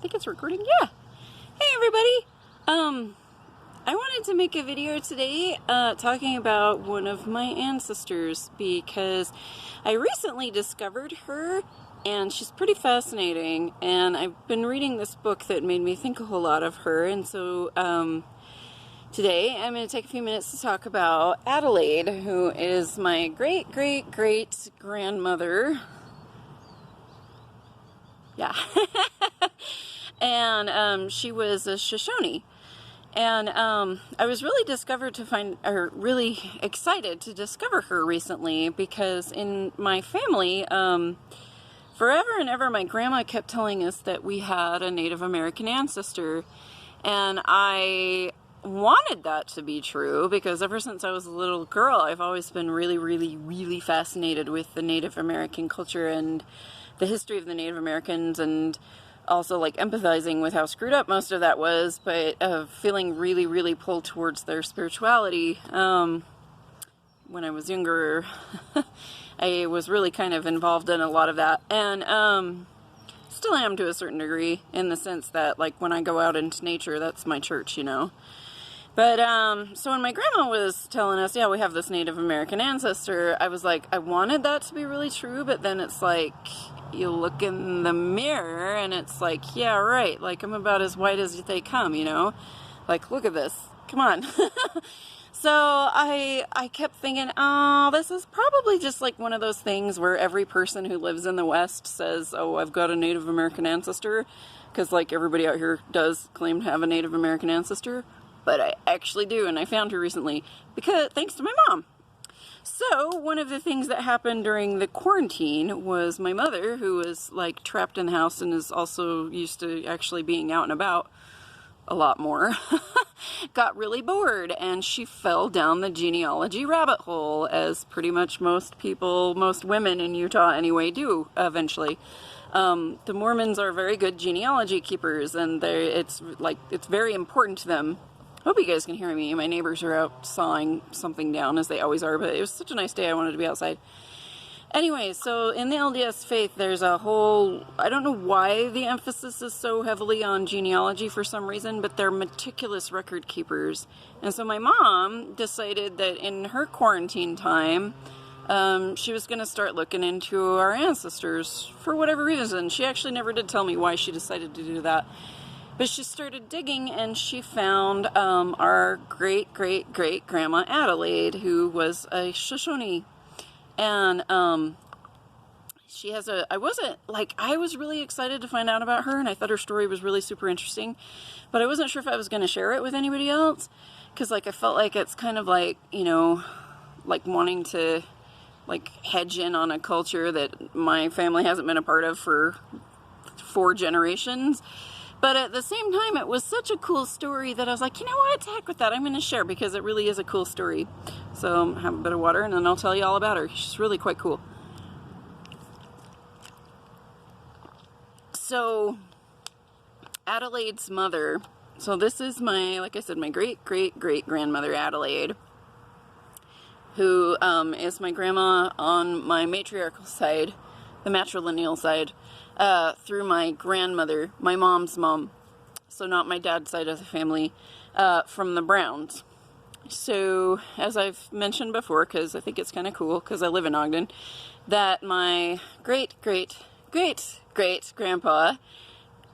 think it's recording. Yeah. Hey everybody. I wanted to make a video today talking about one of my ancestors because I recently discovered her and she's pretty fascinating, and I've been reading this book that made me think a whole lot of her, and so today I'm going to take a few minutes to talk about Adelaide, who is my great-great-great-grandmother. Yeah. And she was a Shoshone. And I was really really excited to discover her recently because in my family, forever and ever my grandma kept telling us that we had a Native American ancestor. And I wanted that to be true because ever since I was a little girl, I've always been really fascinated with the Native American culture and the history of the Native Americans, and also like empathizing with how screwed up most of that was, but feeling really pulled towards their spirituality. When I was younger, I was really kind of involved in a lot of that, and still am to a certain degree, in the sense that like when I go out into nature, that's my church, you know. But so when my grandma was telling us, yeah, we have this Native American ancestor, I was like, I wanted that to be really true, but then it's like, you look in the mirror and it's like, yeah, right, like I'm about as white as they come, you know, like look at this, come on. So I kept thinking, oh, this is probably just like one of those things where every person who lives in the West says, oh, I've got a Native American ancestor, because like everybody out here does claim to have a Native American ancestor, but I actually do, and I found her recently because thanks to my mom. So, one of the things that happened during the quarantine was my mother, who was like trapped in the house and is also used to actually being out and about a lot more, got really bored, and she fell down the genealogy rabbit hole, as pretty much most people, most women in Utah anyway, do eventually. The Mormons are very good genealogy keepers, and it's very important to them. Hope you guys can hear me. My neighbors are out sawing something down, as they always are, but it was such a nice day I wanted to be outside. Anyway, so in the LDS faith, there's a whole, I don't know why the emphasis is so heavily on genealogy for some reason, but they're meticulous record keepers. And so my mom decided that in her quarantine time, she was going to start looking into our ancestors for whatever reason. She actually never did tell me why she decided to do that. But she started digging, and she found our great-great-great-grandma Adelaide, who was a Shoshone. And she has I was really excited to find out about her, and I thought her story was really super interesting. But I wasn't sure if I was going to share it with anybody else, because like I felt like it's kind of like, you know, like wanting to like hedge in on a culture that my family hasn't been a part of for 4 generations. But at the same time, it was such a cool story that I was like, you know what, heck with that, I'm going to share, because it really is a cool story. So have a bit of water, and then I'll tell you all about her. She's really quite cool. So, Adelaide's mother, so this is my, like I said, my great-great-great-grandmother Adelaide, who is my grandma on my matriarchal side, the matrilineal side, through my grandmother, my mom's mom, so not my dad's side of the family, from the Browns. So, as I've mentioned before, because I think it's kind of cool, because I live in Ogden, that my great-great-great-great-grandpa,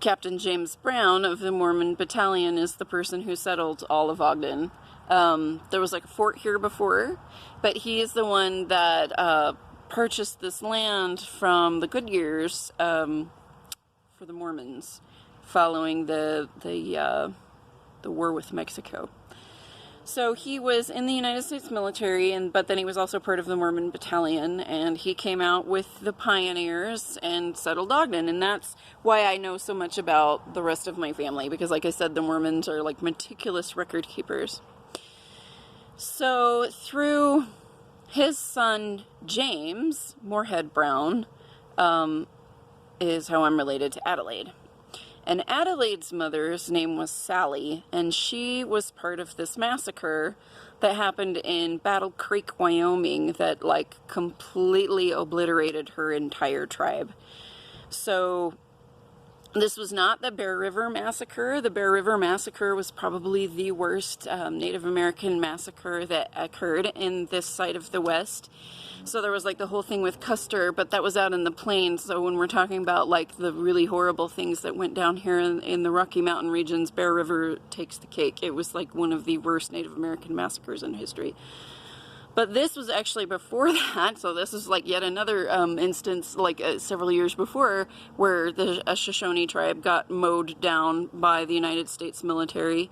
Captain James Brown of the Mormon Battalion, is the person who settled all of Ogden. There was like a fort here before, but he is the one that purchased this land from the Goodyears for the Mormons following the war with Mexico. So he was in the United States military, but then he was also part of the Mormon Battalion, and he came out with the pioneers and settled Ogden, and that's why I know so much about the rest of my family, because like I said, the Mormons are like meticulous record keepers. So through his son, James Moorhead Brown, is how I'm related to Adelaide. And Adelaide's mother's name was Sally, and she was part of this massacre that happened in Battle Creek, Wyoming, that like completely obliterated her entire tribe. So This was not the Bear River Massacre. The Bear River Massacre was probably the worst Native American massacre that occurred in this side of the West. So there was like the whole thing with Custer, but that was out in the plains. So when we're talking about like the really horrible things that went down here in the Rocky Mountain regions, Bear River takes the cake. It was like one of the worst Native American massacres in history. But this was actually before that, so this is like yet another instance, like several years before, where a Shoshone tribe got mowed down by the United States military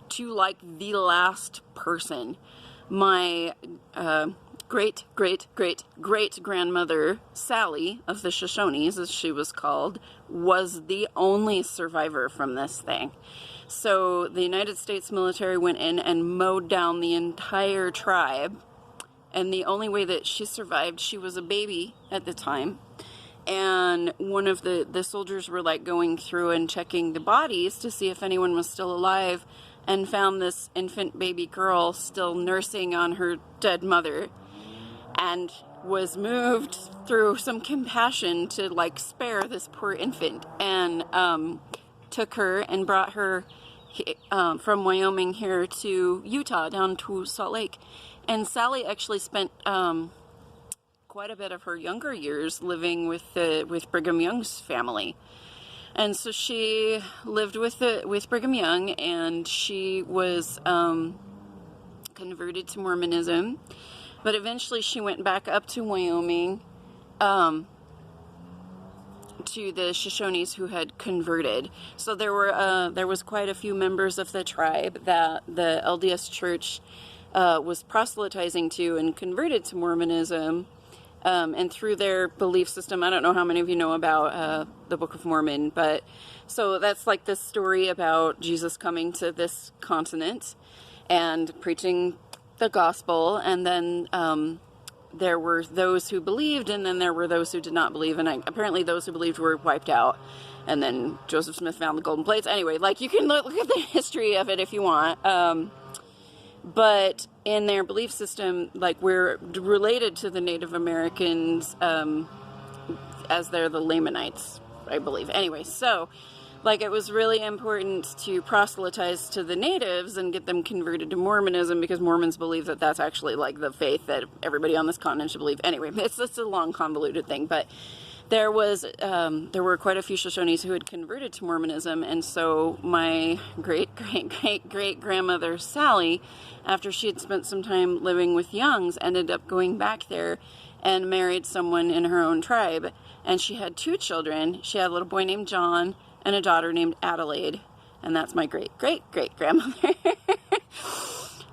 to like the last person. My great-great-great-great-grandmother, Sally of the Shoshones, as she was called, was the only survivor from this thing. So the United States military went in and mowed down the entire tribe. And the only way that she survived, she was a baby at the time. And one of the soldiers were like going through and checking the bodies to see if anyone was still alive, and found this infant baby girl still nursing on her dead mother, and was moved through some compassion to like spare this poor infant, and took her and brought her from Wyoming here to Utah, down to Salt Lake. And Sally actually spent quite a bit of her younger years living with Brigham Young's family, and so she lived with Brigham Young, and she was converted to Mormonism, but eventually she went back up to Wyoming to the Shoshones who had converted. So there was quite a few members of the tribe that the LDS Church was proselytizing to and converted to Mormonism, and through their belief system. I don't know how many of you know about the Book of Mormon, but so that's like this story about Jesus coming to this continent and preaching the gospel, and then there were those who believed, and then there were those who did not believe, and apparently those who believed were wiped out, and then Joseph Smith found the golden plates. Anyway, like, you can look at the history of it if you want. But in their belief system, like, we're related to the Native Americans as they're the Lamanites, I believe. Anyway, so, like, it was really important to proselytize to the natives and get them converted to Mormonism, because Mormons believe that that's actually, like, the faith that everybody on this continent should believe. Anyway, it's just a long, convoluted thing, but there were quite a few Shoshones who had converted to Mormonism, and so my great-great-great-great-grandmother Sally, after she had spent some time living with Youngs, ended up going back there and married someone in her own tribe, and she had 2 children. She had a little boy named John and a daughter named Adelaide, and that's my great-great-great-grandmother.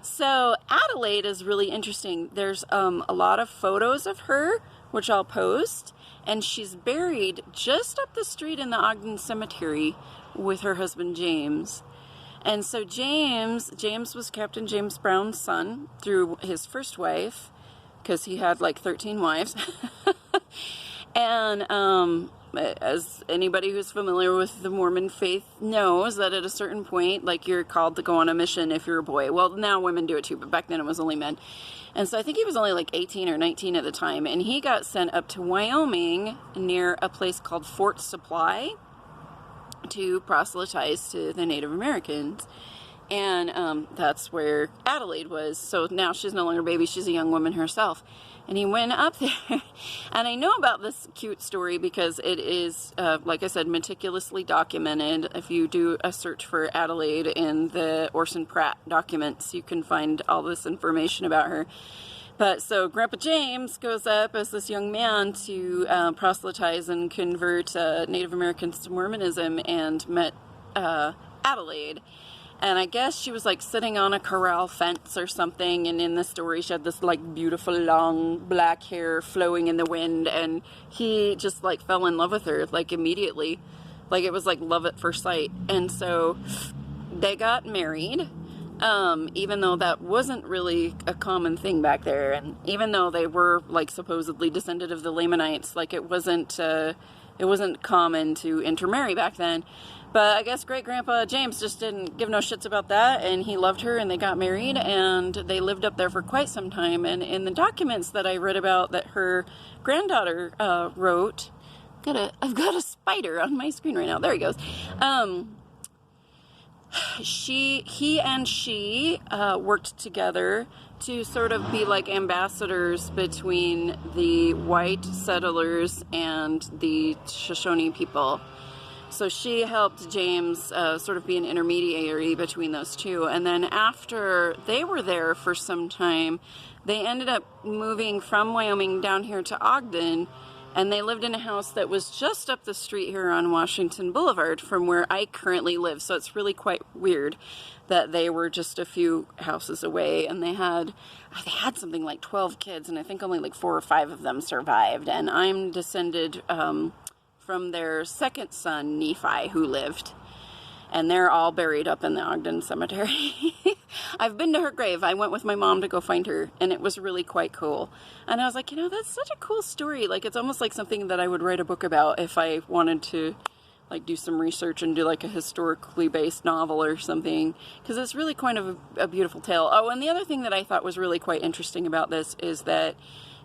So Adelaide is really interesting. There's a lot of photos of her, which I'll post, and she's buried just up the street in the Ogden Cemetery with her husband James. And so James was Captain James Brown's son through his first wife, because he had like 13 wives. And as anybody who's familiar with the Mormon faith knows, that at a certain point, like, you're called to go on a mission if you're a boy. Well, now women do it too, but back then it was only men. And so I think he was only like 18 or 19 at the time, and he got sent up to Wyoming near a place called Fort Supply to proselytize to the Native Americans. And that's where Adelaide was. So now she's no longer a baby, she's a young woman herself. And he went up there. And I know about this cute story because it is, like I said, meticulously documented. If you do a search for Adelaide in the Orson Pratt documents, you can find all this information about her. But so Grandpa James goes up as this young man to proselytize and convert Native Americans to Mormonism, and met Adelaide. And I guess she was like sitting on a corral fence or something, and in the story she had this like beautiful long black hair flowing in the wind, and he just like fell in love with her like immediately. Like, it was like love at first sight. And so they got married, even though that wasn't really a common thing back there, and even though they were like supposedly descended of the Lamanites, like it wasn't common to intermarry back then. But I guess great-grandpa James just didn't give no shits about that, and he loved her, and they got married, and they lived up there for quite some time. And in the documents that I read about that her granddaughter wrote, I've got a spider on my screen right now. There he goes. He and she worked together to sort of be like ambassadors between the white settlers and the Shoshone people. So she helped James sort of be an intermediary between those two. And then after they were there for some time, they ended up moving from Wyoming down here to Ogden. And they lived in a house that was just up the street here on Washington Boulevard from where I currently live. So it's really quite weird that they were just a few houses away. And they had something like 12 kids, and I think only like 4 or 5 of them survived. And I'm descended from their second son, Nephi, who lived. And they're all buried up in the Ogden Cemetery. I've been to her grave. I went with my mom to go find her, and it was really quite cool. And I was like, you know, that's such a cool story. Like, it's almost like something that I would write a book about if I wanted to, like, do some research and do, like, a historically based novel or something. Because it's really kind of a beautiful tale. Oh, and the other thing that I thought was really quite interesting about this is that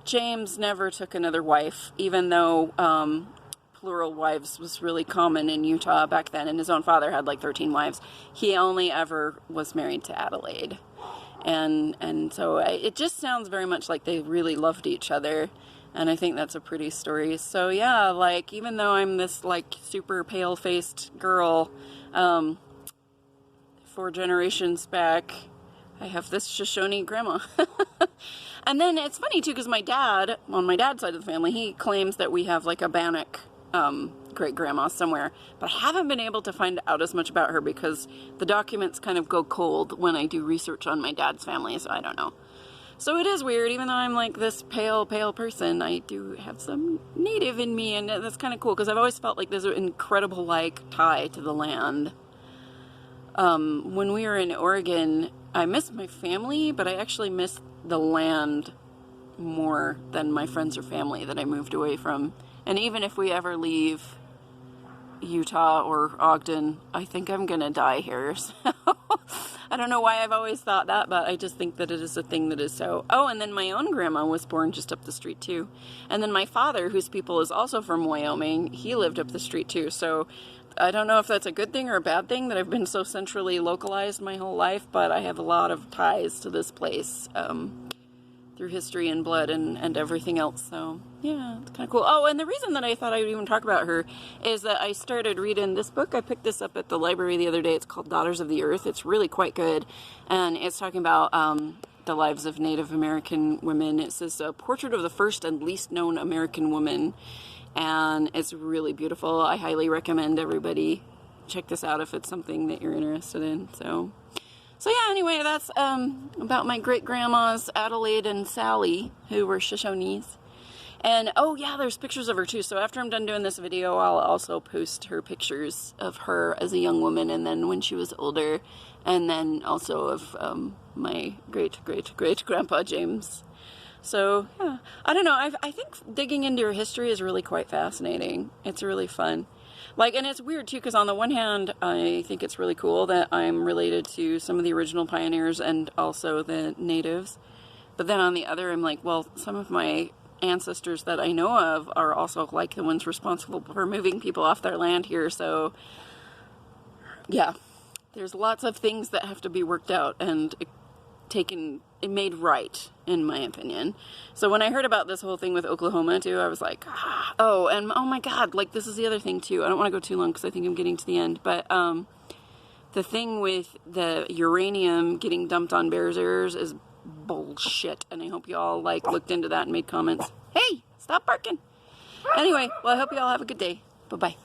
James never took another wife, even though plural wives was really common in Utah back then, and his own father had like 13 wives. He only ever was married to Adelaide. And so it just sounds very much like they really loved each other, and I think that's a pretty story. So yeah, like, even though I'm this like super pale-faced girl, 4 generations back, I have this Shoshone grandma. And then it's funny too, because my dad, on my dad's side of the family, he claims that we have like a Bannock great-grandma somewhere, but I haven't been able to find out as much about her because the documents kind of go cold when I do research on my dad's family, so I don't know. So it is weird, even though I'm like this pale person, I do have some native in me, and that's kind of cool, because I've always felt like there's an incredible like tie to the land. When we were in Oregon, I missed my family, but I actually missed the land more than my friends or family that I moved away from. And even if we ever leave Utah or Ogden, I think I'm gonna die here. So I don't know why I've always thought that, but I just think that it is a thing that is so. Oh, and then my own grandma was born just up the street too. And then my father, whose people is also from Wyoming, he lived up the street too. So I don't know if that's a good thing or a bad thing that I've been so centrally localized my whole life, but I have a lot of ties to this place. Through history and blood and everything else. So yeah, it's kind of cool. Oh, and the reason that I thought I would even talk about her is that I started reading this book. I picked this up at the library the other day. It's called Daughters of the Earth. It's really quite good, and it's talking about the lives of Native American women. It says a portrait of the first and least known American woman, and it's really beautiful. I highly recommend everybody check this out if it's something that you're interested in. So yeah, anyway, that's about my great-grandmas, Adelaide and Sally, who were Shoshones. And, oh yeah, there's pictures of her too. So after I'm done doing this video, I'll also post her pictures of her as a young woman, and then when she was older, and then also of my great-great-great-grandpa, James. So, yeah, I don't know, I think digging into her history is really quite fascinating. It's really fun. Like, and it's weird too, because on the one hand, I think it's really cool that I'm related to some of the original pioneers and also the natives. But then on the other, I'm like, well, some of my ancestors that I know of are also like the ones responsible for moving people off their land here. So yeah, there's lots of things that have to be worked out and made right, in my opinion. So when I heard about this whole thing with Oklahoma too, I was like, oh, and oh my God, like this is the other thing too. I don't want to go too long because I think I'm getting to the end, but the thing with the uranium getting dumped on Bears Ears is bullshit, and I hope you all like looked into that and made comments. Hey, stop barking. Anyway, well, I hope you all have a good day. Bye-bye.